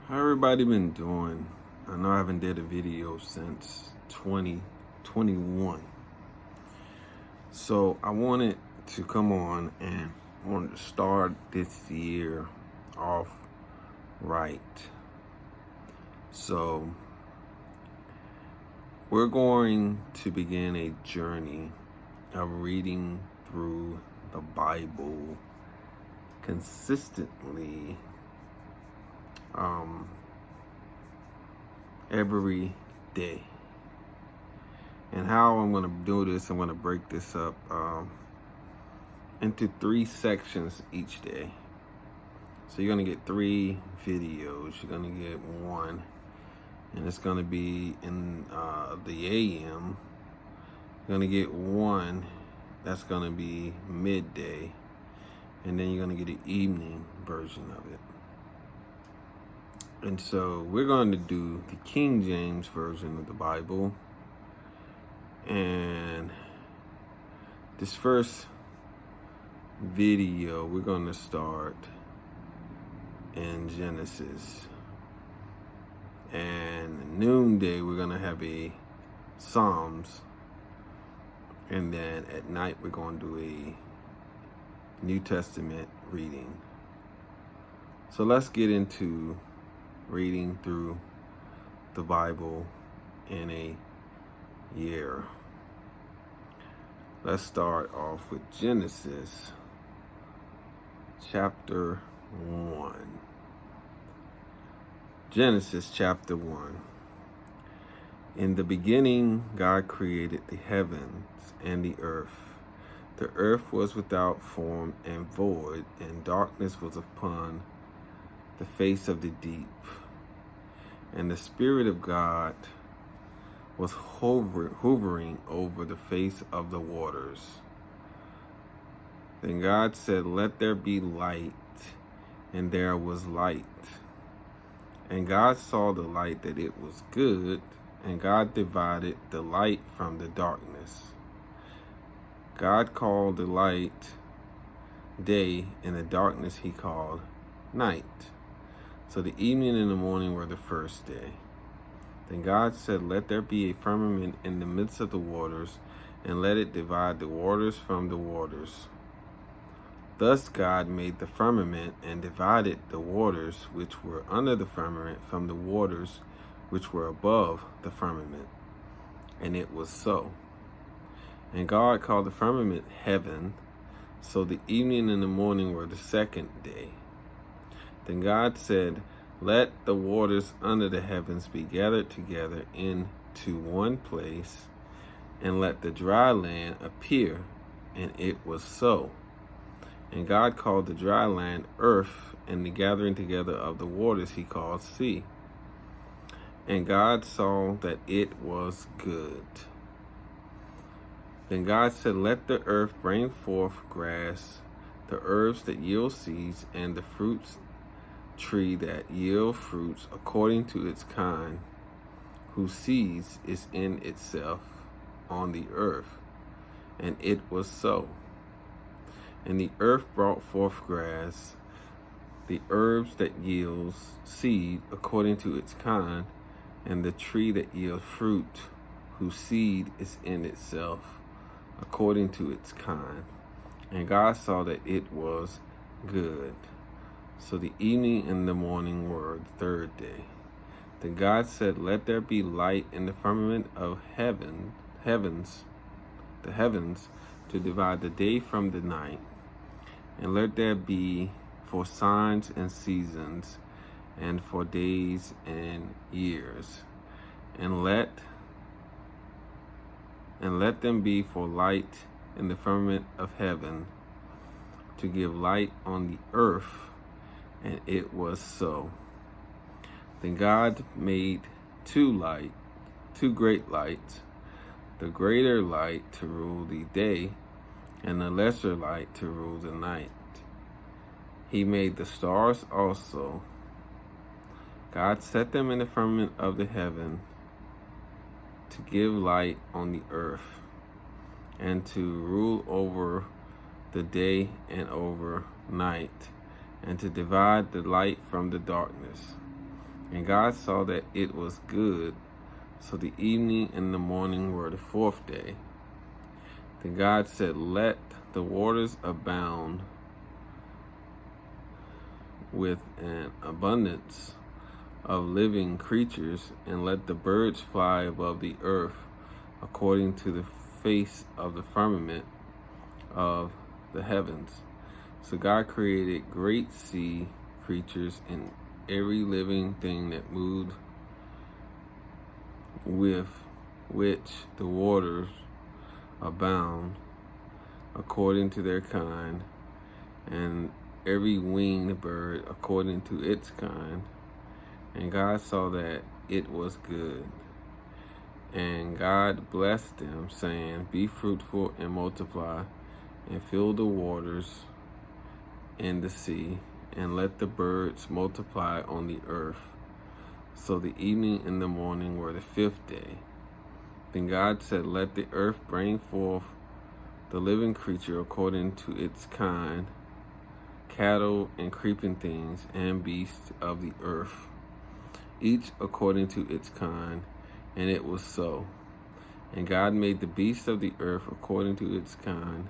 How everybody been doing? I know I haven't did a video since 2021. So I wanted to come on and wanted to start this year off right. So we're going to begin a journey of reading through the Bible consistently every day. And how I'm going to do this, I'm going to break this up into 3 sections each day. So you're going to get 3 videos. You're going to get one, and it's going to be in the AM. You're going to get one that's going to be midday, and then you're going to get an evening version of it. And so we're going to do the King James Version of the Bible. And this first video, we're going to start in Genesis. And noonday, we're going to have a Psalms. And then at night, we're going to do a New Testament reading. So let's get into reading through the Bible in a year. Let's start off with Genesis chapter 1. Genesis chapter 1. In the beginning, God created the heavens and the earth. The earth was without form and void, and darkness was upon the face of the deep. And the Spirit of God was hovering over the face of the waters. Then God said, "Let there be light," and there was light. And God saw the light that it was good, and God divided the light from the darkness. God called the light day, and the darkness he called night. So the evening and the morning were the first day. Then God said, "Let there be a firmament in the midst of the waters, and let it divide the waters from the waters." Thus God made the firmament and divided the waters which were under the firmament from the waters which were above the firmament. And it was so. And God called the firmament heaven. So the evening and the morning were the second day. Then God said, "Let the waters under the heavens be gathered together into one place, and let the dry land appear." And it was so. And God called the dry land earth, and the gathering together of the waters he called sea. And God saw that it was good. Then God said, "Let the earth bring forth grass, the herbs that yield seeds, and the fruits tree that yield fruits according to its kind, whose seeds is in itself on the earth." And it was so. And the earth brought forth grass, the herbs that yields seed according to its kind, and the tree that yields fruit, whose seed is in itself according to its kind. And God saw that it was good. So the evening and the morning were the third day. Then God said, "Let there be light in the firmament of the heavens, to divide the day from the night. And let there be for signs and seasons, and for days and years. And let them be for light in the firmament of heaven, to give light on the earth." And it was so. Then God made two great lights, the greater light to rule the day, and the lesser light to rule the night. He made the stars also. God set them in the firmament of the heaven to give light on the earth, and to rule over the day and over night, and to divide the light from the darkness. And God saw that it was good. So the evening and the morning were the fourth day. Then God said, let the waters abound with an abundance of living creatures, and let the birds fly above the earth according to the face of the firmament of the heavens. So God created great sea creatures and every living thing that moved, with which the waters abound according to their kind, and every winged bird according to its kind. And God saw that it was good. And God blessed them, saying, be fruitful and multiply, and fill the waters in the sea, and let the birds multiply on the earth. So the evening and the morning were the fifth day. Then God said, let the earth bring forth the living creature according to its kind, cattle and creeping things, and beasts of the earth, each according to its kind. And it was so. And God made the beasts of the earth according to its kind,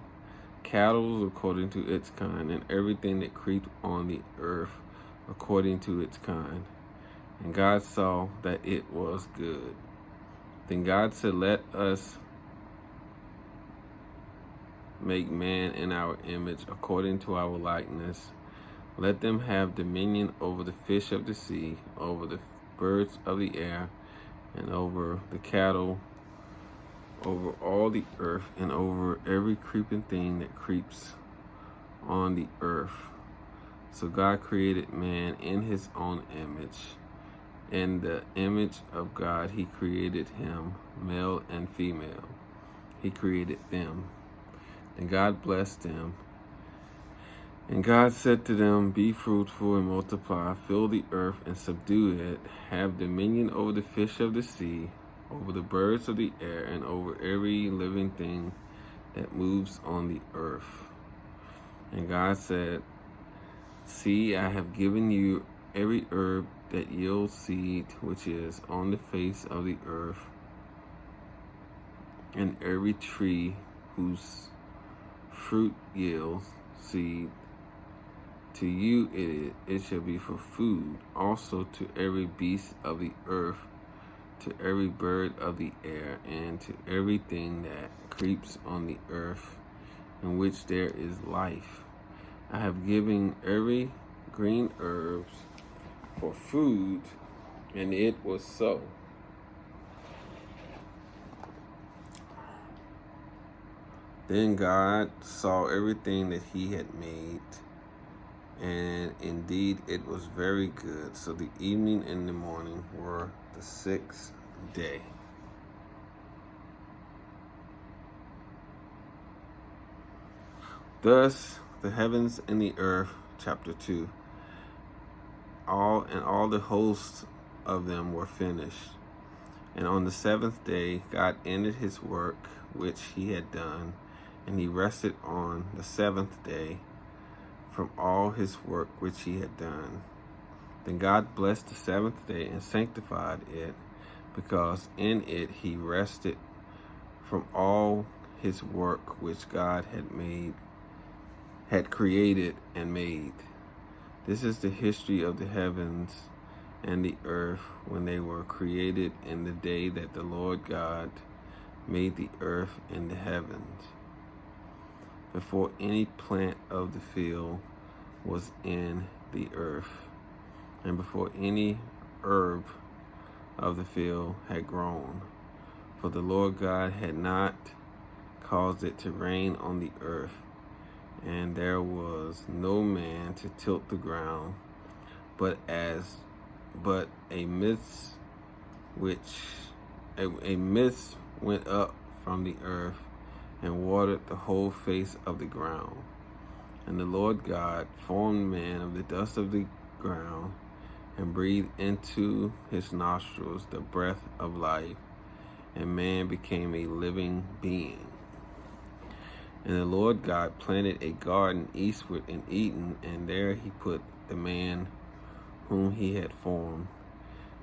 cattle according to its kind, and everything that creeped on the earth according to its kind. And God saw that it was good. Then God said, let us make man in our image, according to our likeness. Let them have dominion over the fish of the sea, over the birds of the air, and over the cattle, over all the earth, and over every creeping thing that creeps on the earth. So God created man in his own image. In the image of God he created him, male and female. He created them. And God blessed them. And God said to them, be fruitful and multiply, fill the earth and subdue it, have dominion over the fish of the sea, over the birds of the air, and over every living thing that moves on the earth. And God said, see, I have given you every herb that yields seed, which is on the face of the earth, and every tree whose fruit yields seed. To you it shall be for food, also to every beast of the earth, to every bird of the air, and to everything that creeps on the earth, in which there is life. I have given every green herbs for food, and it was so. Then God saw everything that he had made, and indeed it was very good. So the evening and the morning were the sixth day. Thus the heavens and the earth, chapter 2, all the hosts of them were finished. And on the seventh day God ended his work which he had done, and he rested on the seventh day from all his work which he had done. Then God blessed the seventh day and sanctified it, because in it he rested from all his work which God had created and made. This is the history of the heavens and the earth when they were created, in the day that the Lord God made the earth and the heavens. Before any plant of the field was in the earth, and before any herb of the field had grown, for the Lord God had not caused it to rain on the earth, and there was no man to tilt the ground, but a mist went up from the earth and watered the whole face of the ground. And the Lord God formed man of the dust of the ground, and breathed into his nostrils the breath of life, and man became a living being. And the Lord God planted a garden eastward in Eden, and there he put the man whom he had formed.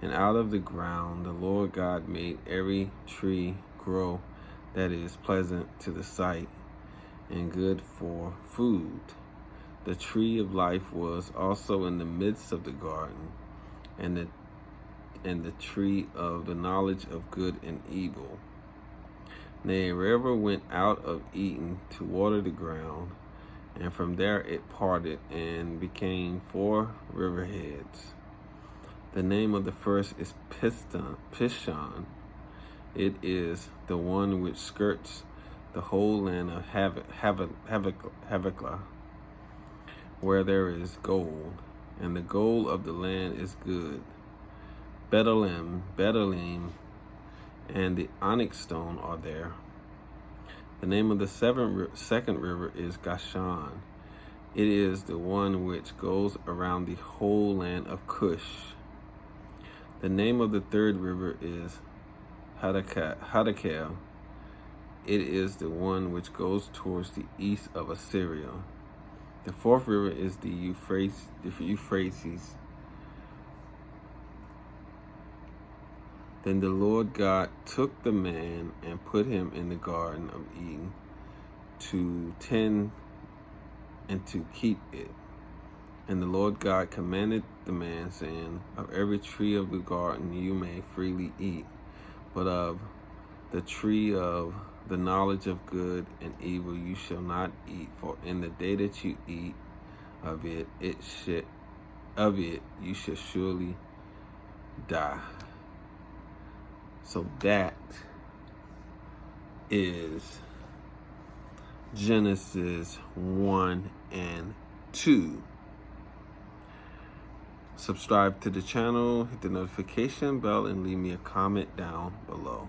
And out of the ground the Lord God made every tree grow that is pleasant to the sight and good for food. The tree of life was also in the midst of the garden, and the tree of the knowledge of good and evil. Nay, a river went out of Eden to water the ground, and from there it parted and became 4 riverheads. The name of the first is Pishon. It is the one which skirts the whole land of Havilah, where there is gold, and the gold of the land is good. Bethlehem, and the onyx stone are there. The name of the second river is Gashon. It is the one which goes around the whole land of Cush. The name of the third river is Hadakel. It is the one which goes towards the east of Assyria. The fourth river is the Euphrates. Then the Lord God took the man and put him in the Garden of Eden to tend and to keep it. And the Lord God commanded the man, saying, of every tree of the garden you may freely eat, but of the tree of the knowledge of good and evil you shall not eat, for in the day that you eat of it, you shall surely die. So that is Genesis 1 and 2. Subscribe to the channel, hit the notification bell, and leave me a comment down below.